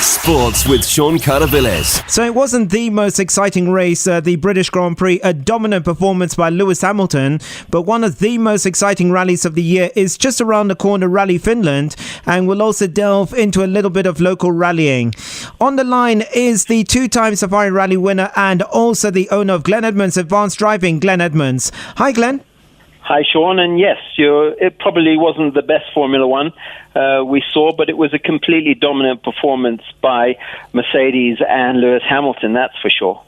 Sports with Sean Caravilles. So it wasn't the most exciting race, the British Grand Prix, a dominant performance by Lewis Hamilton, but one of the most exciting rallies of the year is just around the corner, Rally Finland, and we'll also delve into a little bit of local rallying. On the line is the two-time Safari Rally winner and also the owner of Glen Edmunds Advanced Driving, Glen Edmunds. Hi, Glen. Hi, Sean, and yes, it probably wasn't the best Formula One we saw, but it was a completely dominant performance by Mercedes and Lewis Hamilton, that's for sure.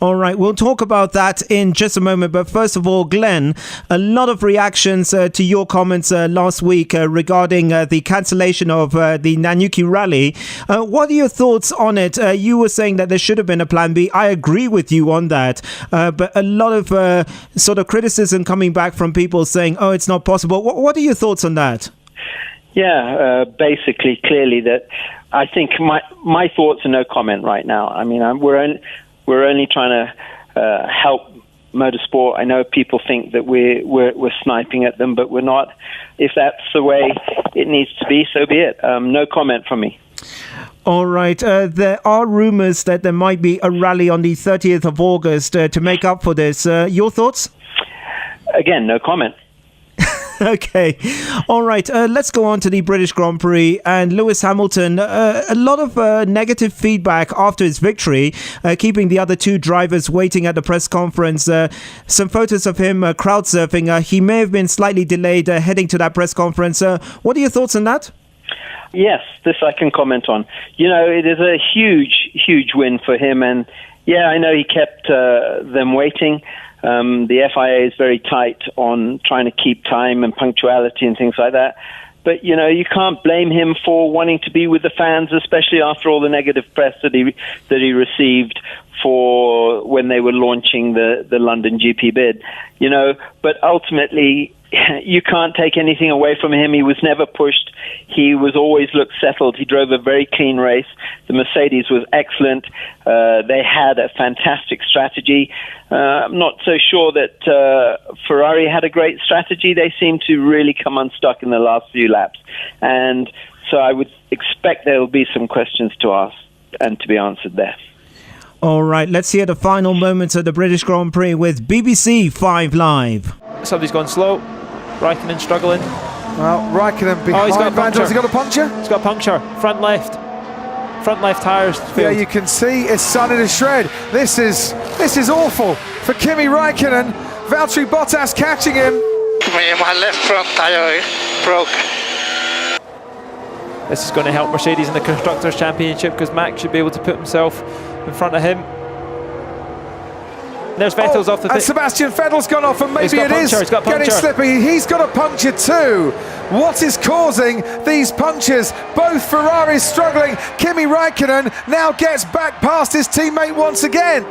All right, we'll talk about that in just a moment, but first of all, Glenn, a lot of reactions to your comments last week regarding the cancellation of the Nanyuki Rally. What are your thoughts on it? You were saying that there should have been a plan B. I agree with you on that, but a lot of sort of criticism coming back from people saying, oh, it's not possible. What are your thoughts on that? Yeah, basically, clearly that I think my thoughts are no comment right now. I mean, we're only trying to help motorsport. I know people think that we're sniping at them, but we're not. If that's the way it needs to be, so be it. No comment from me. All right. There are rumours that there might be a rally on the 30th of August to make up for this. Your thoughts? Again, no comment. Okay. All right. Let's go on to the British Grand Prix and Lewis Hamilton. A lot of negative feedback after his victory, keeping the other two drivers waiting at the press conference. Some photos of him crowd surfing. He may have been slightly delayed heading to that press conference. What are your thoughts on that? Yes, this I can comment on. You know, it is a huge, huge win for him. And yeah, I know he kept them waiting. The FIA is very tight on trying to keep time and punctuality and things like that. But, you know, you can't blame him for wanting to be with the fans, especially after all the negative press that he received for when they were launching the London GP bid. You know, but ultimately, you can't take anything away from him. He was never pushed. He was always looked settled. He drove a very clean race. The Mercedes was excellent. They had a fantastic strategy. I'm not so sure that Ferrari had a great strategy. They seemed to really come unstuck in the last few laps. And so I would expect there will be some questions to ask and to be answered there. All right, let's hear the final moments of the British Grand Prix with BBC 5 Live. Somebody's gone slow. Raikkonen struggling. Well, Raikkonen behind. Oh, he's got a puncture. Has he got a puncture? He's got a puncture. Front left tyres. Yeah, you can see it's sun in a shred. This is awful for Kimi Raikkonen. Valtteri Bottas catching him. My left front tyre broke. This is going to help Mercedes in the Constructors' Championship because Max should be able to put himself in front of him. There's Vettel's off the and Sebastian Vettel's gone off, and maybe it is getting slippy. He's got a puncture too. What is causing these punctures? Both Ferraris struggling. Kimi Raikkonen now gets back past his teammate once again.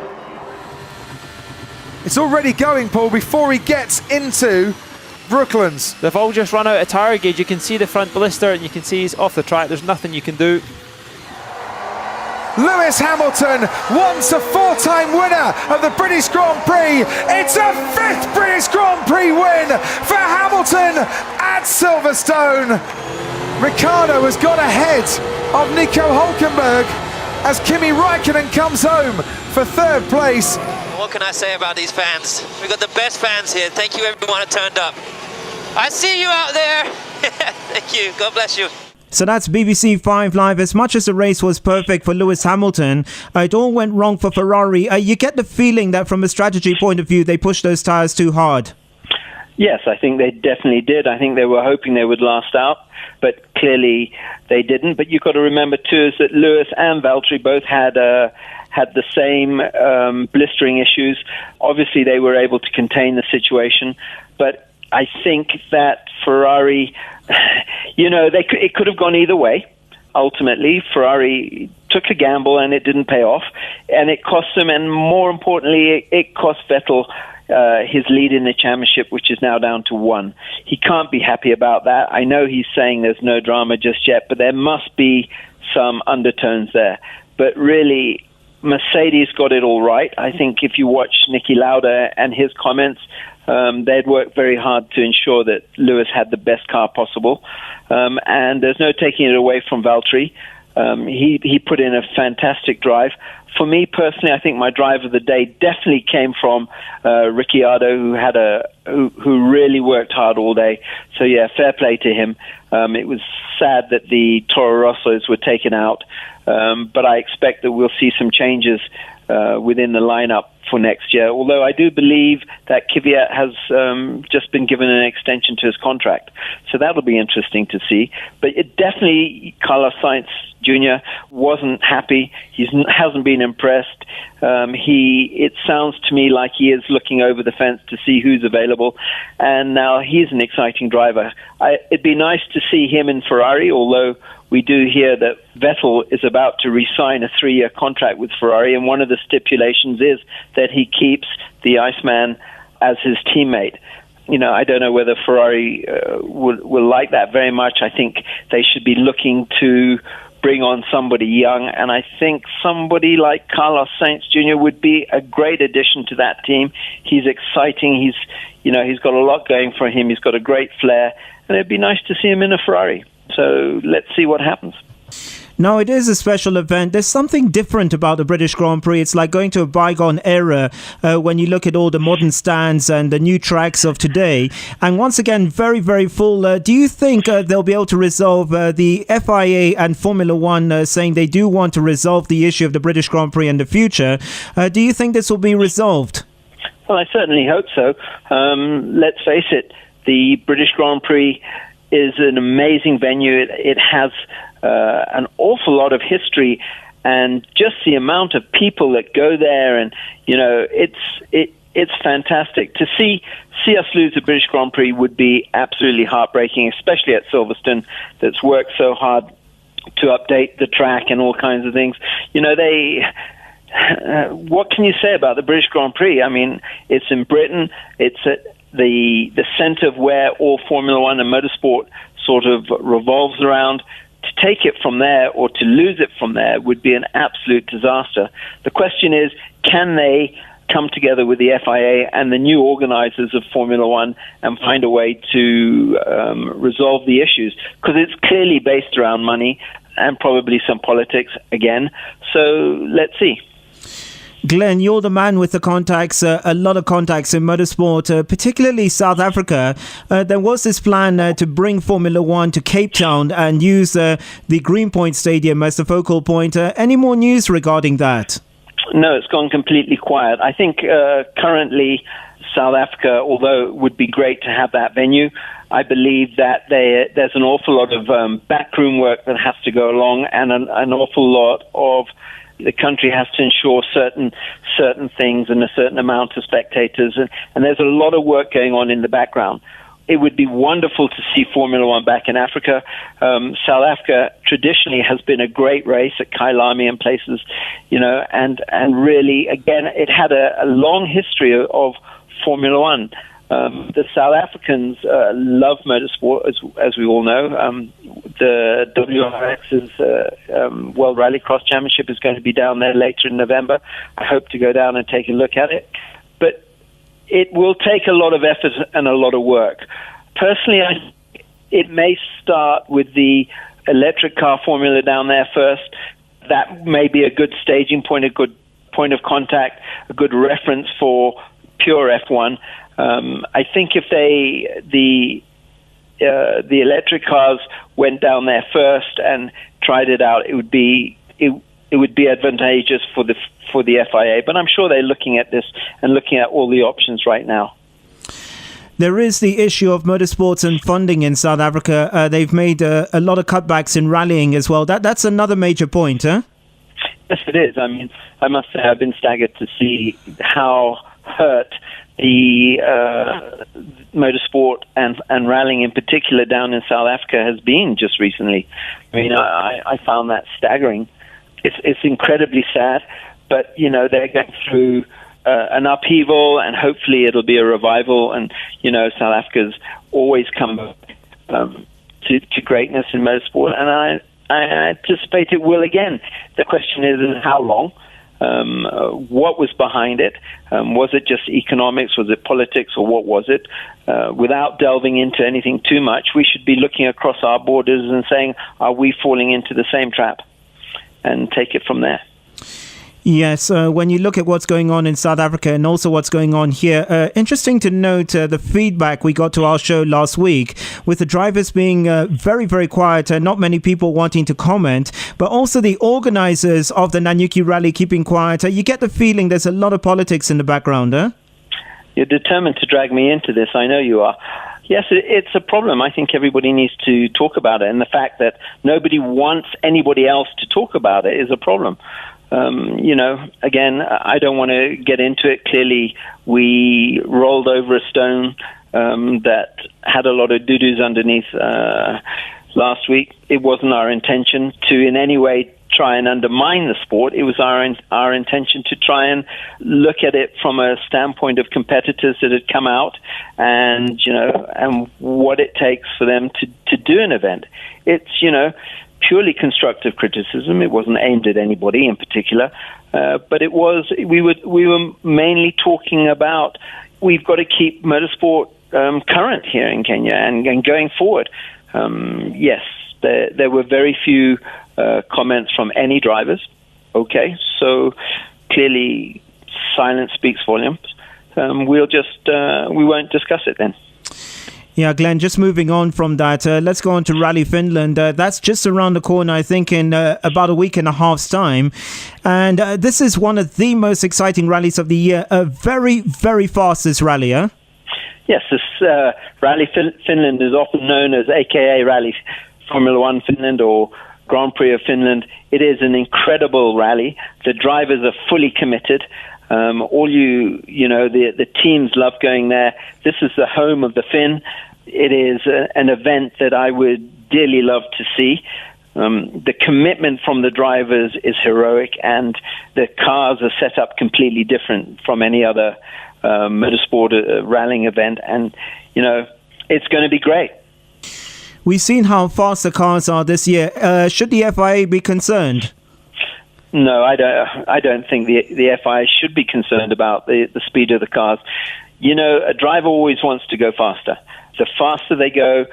It's already going, Paul, before he gets into Brooklands. They've all just run out of tyre gauge. You can see the front blister and you can see he's off the track. There's nothing you can do. Lewis Hamilton, once a four-time winner of the British Grand Prix. It's a fifth British Grand Prix win for Hamilton at Silverstone. Ricciardo has got ahead of Nico Hülkenberg as Kimi Raikkonen comes home for third place. What can I say about these fans? We've got the best fans here. Thank you everyone who turned up. I see you out there. Thank you. God bless you. So that's BBC 5 Live. As much as the race was perfect for Lewis Hamilton, it all went wrong for Ferrari. You get the feeling that from a strategy point of view, they pushed those tyres too hard. Yes, I think they definitely did. I think they were hoping they would last out, but clearly they didn't. But you've got to remember, too, is that Lewis and Valtteri both had the same blistering issues. Obviously, they were able to contain the situation, but I think that Ferrari, you know, it could have gone either way. Ultimately, Ferrari took a gamble and it didn't pay off, and it cost them, and more importantly, it cost Vettel his lead in the championship, which is now down to 1. He can't be happy about that. I know he's saying there's no drama just yet, but there must be some undertones there. But really, Mercedes got it all right. I think if you watch Niki Lauda and his comments, they'd worked very hard to ensure that Lewis had the best car possible. And there's no taking it away from Valtteri. He put in a fantastic drive. For me personally, I think my drive of the day definitely came from Ricciardo, who really worked hard all day. So yeah, fair play to him. It was sad that the Toro Rossos were taken out, but I expect that we'll see some changes within the lineup for next year. Although I do believe that Kvyat has just been given an extension to his contract, so that'll be interesting to see. But it definitely, Carlos Sainz Jr. wasn't happy. He hasn't been impressed. It sounds to me like he is looking over the fence to see who's available, and now he's an exciting driver. It'd be nice to see him in Ferrari, although we do hear that Vettel is about to re-sign a 3-year contract with Ferrari, and one of the stipulations is that he keeps the Iceman as his teammate. I don't know whether Ferrari will like that very much. I think they should be looking to bring on somebody young, and I think somebody like Carlos Sainz Jr. would be a great addition to that team. He's exciting. He's got a lot going for him. He's got a great flair, and it'd be nice to see him in a Ferrari. So let's see what happens. No, it is a special event. There's something different about the British Grand Prix. It's like going to a bygone era when you look at all the modern stands and the new tracks of today. And once again, very, very full. Do you think they'll be able to resolve the FIA and Formula One saying they do want to resolve the issue of the British Grand Prix in the future? Do you think this will be resolved? Well, I certainly hope so. Let's face it, the British Grand Prix is an amazing venue. It has an awful lot of history, and just the amount of people that go there, and it's fantastic to see us lose the British Grand Prix. Would be absolutely heartbreaking, especially at Silverstone, that's worked so hard to update the track and all kinds of things. What can you say about the British Grand Prix? I mean, it's in Britain. It's at the center of where all Formula One and motorsport sort of revolves around. To take it from there or to lose it from there would be an absolute disaster. The question is, can they come together with the FIA and the new organizers of Formula One and find a way to resolve the issues? Because it's clearly based around money and probably some politics again. So let's see. Glen, you're the man with the contacts, a lot of contacts in motorsport, particularly South Africa. There was this plan to bring Formula One to Cape Town and use the Greenpoint Stadium as the focal point. Any more news regarding that? No, it's gone completely quiet. I think currently South Africa, although it would be great to have that venue, I believe that there's an awful lot of backroom work that has to go along, and an awful lot of the country has to ensure certain things and a certain amount of spectators, and there's a lot of work going on in the background. It would be wonderful to see Formula One back in Africa. South Africa traditionally has been a great race at Kyalami and places, and really, again, it had a long history of Formula One. The South Africans love motorsport, as we all know. The WRX's World Rallycross Championship is going to be down there later in November. I hope to go down and take a look at it. But it will take a lot of effort and a lot of work. Personally, it may start with the electric car formula down there first. That may be a good staging point, a good point of contact, a good reference for pure F1. I think if the electric cars went down there first and tried it out, it would be advantageous for the FIA. But I'm sure they're looking at this and looking at all the options right now. There is the issue of motorsports and funding in South Africa. They've made a lot of cutbacks in rallying as well. That's another major point, huh? Yes, it is. I mean, I must say I've been staggered to see how hurt the motorsport and rallying in particular down in South Africa has been just recently. I mean, I found that staggering. It's incredibly sad, but, they're going through an upheaval, and hopefully it'll be a revival. And, South Africa's always come to greatness in motorsport, and I anticipate it will again. The question is how long? What was behind it? Was it just economics? Was it politics? Or what was it? Without delving into anything too much, we should be looking across our borders and saying, are we falling into the same trap? and take it from there. Yes, when you look at what's going on in South Africa and also what's going on here, interesting to note the feedback we got to our show last week with the drivers being very, very quiet and not many people wanting to comment, but also the organizers of the Nanyuki Rally keeping quiet. You get the feeling there's a lot of politics in the background, huh? You're determined to drag me into this. I know you are. Yes, it's a problem. I think everybody needs to talk about it. And the fact that nobody wants anybody else to talk about it is a problem. Again, I don't want to get into it. Clearly, we rolled over a stone that had a lot of dudus underneath last week. It wasn't our intention to in any way try and undermine the sport. It was our intention to try and look at it from a standpoint of competitors that had come out and what it takes for them to do an event. It's, purely constructive criticism. It wasn't aimed at anybody in particular, but it was. We were mainly talking about we've got to keep motorsport current here in Kenya and going forward. Yes, there were very few comments from any drivers. Okay, so clearly silence speaks volumes. We won't discuss it then. Yeah, Glenn, just moving on from that, let's go on to Rally Finland. That's just around the corner, I think, in about a week and a half's time. And this is one of the most exciting rallies of the year. A very, very fast, this rally, huh? Yes, this Rally Finland is often known as AKA Rally Formula One Finland or Grand Prix of Finland. It is an incredible rally. The drivers are fully committed. The teams love going there. This is the home of the Finn. It is an event that I would dearly love to see. The commitment from the drivers is heroic, and the cars are set up completely different from any other motorsport rallying event. And, it's going to be great. We've seen how fast the cars are this year. Should the FIA be concerned? No, I don't think the FIA should be concerned about the speed of the cars. A driver always wants to go faster. The faster they go,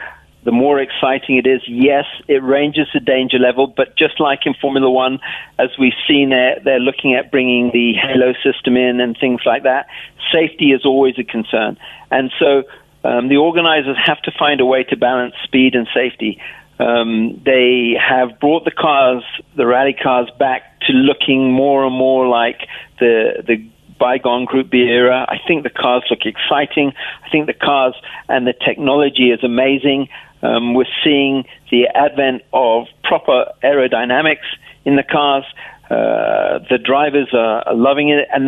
the more exciting it is. Yes, it ranges the danger level, but just like in Formula One, as we've seen, they're looking at bringing the halo system in and things like that. Safety is always a concern. And so the organizers have to find a way to balance speed and safety. They have brought the rally cars back to looking more and more like the bygone Group B era. I think the cars look exciting. I think the cars and the technology is amazing. We're seeing the advent of proper aerodynamics in the cars. The drivers are loving it, and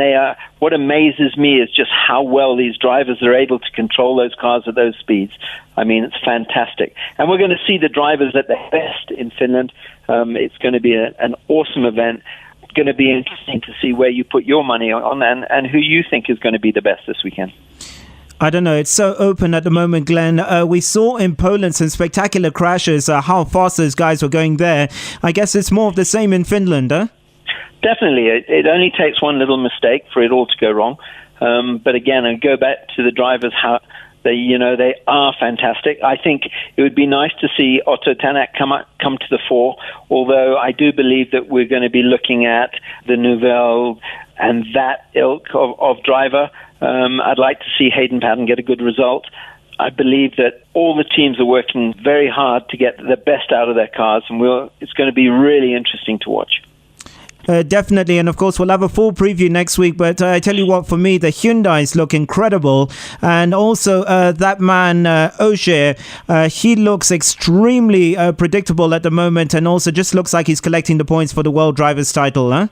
what amazes me is just how well these drivers are able to control those cars at those speeds. I mean, it's fantastic. And we're going to see the drivers at their best in Finland. It's going to be an awesome event. It's going to be interesting to see where you put your money on and who you think is going to be the best this weekend. I don't know. It's so open at the moment, Glenn. We saw in Poland some spectacular crashes, how fast those guys were going there. I guess it's more of the same in Finland, huh? Definitely. It only takes one little mistake for it all to go wrong. But again, I go back to the drivers, how they are fantastic. I think it would be nice to see Otto Tanak come to the fore, although I do believe that we're going to be looking at the Nouvelle and that ilk of driver. I'd like to see Hayden Paddon get a good result. I believe that all the teams are working very hard to get the best out of their cars, and it's going to be really interesting to watch. Definitely, and of course we'll have a full preview next week, but I tell you what, for me the Hyundais look incredible, and also that man Ogier, he looks extremely predictable at the moment, and also just looks like he's collecting the points for the World Drivers' title, huh?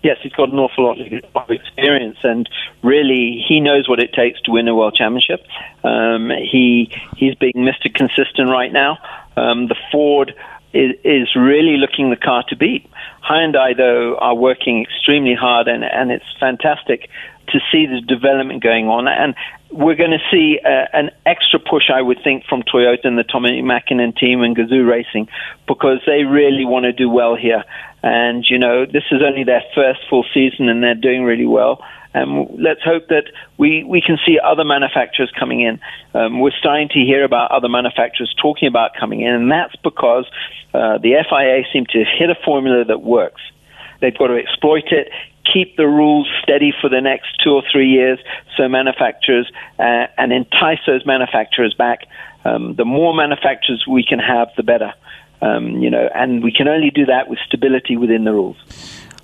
Yes, he's got an awful lot of experience, and really he knows what it takes to win a World Championship. He's being Mr. Consistent right now. The Ford is really looking the car to beat. Hyundai, though, are working extremely hard, and it's fantastic to see the development going on. And we're going to see an extra push, I would think, from Toyota and the Tommy Mäkinen team and Gazoo Racing, because they really want to do well here. And, this is only their first full season, and they're doing really well. And let's hope that we can see other manufacturers coming in. We're starting to hear about other manufacturers talking about coming in, and that's because the FIA seem to have hit a formula that works. They've got to exploit it, keep the rules steady for the next 2 or 3 years, so manufacturers and entice those manufacturers back. The more manufacturers we can have, the better. And we can only do that with stability within the rules.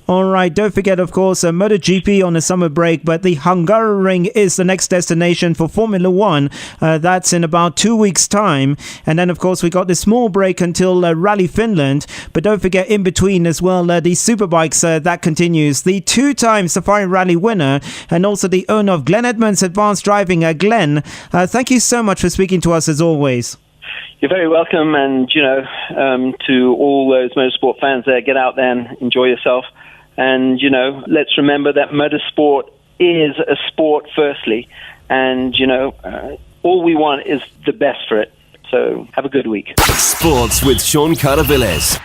All right, don't forget, of course, MotoGP on the summer break, but the Hungaroring is the next destination for Formula One. That's in about 2 weeks' time. And then, of course, we got the small break until Rally Finland. But don't forget, in between as well, the Superbikes, that continues. The 2-time Safari Rally winner and also the owner of Glen Edmunds Advanced Driving, Glen, thank you so much for speaking to us as always. You're very welcome. And, to all those motorsport fans there, get out there and enjoy yourself. And, let's remember that motorsport is a sport firstly. And, all we want is the best for it. So have a good week. Sports with Sean Caravilles.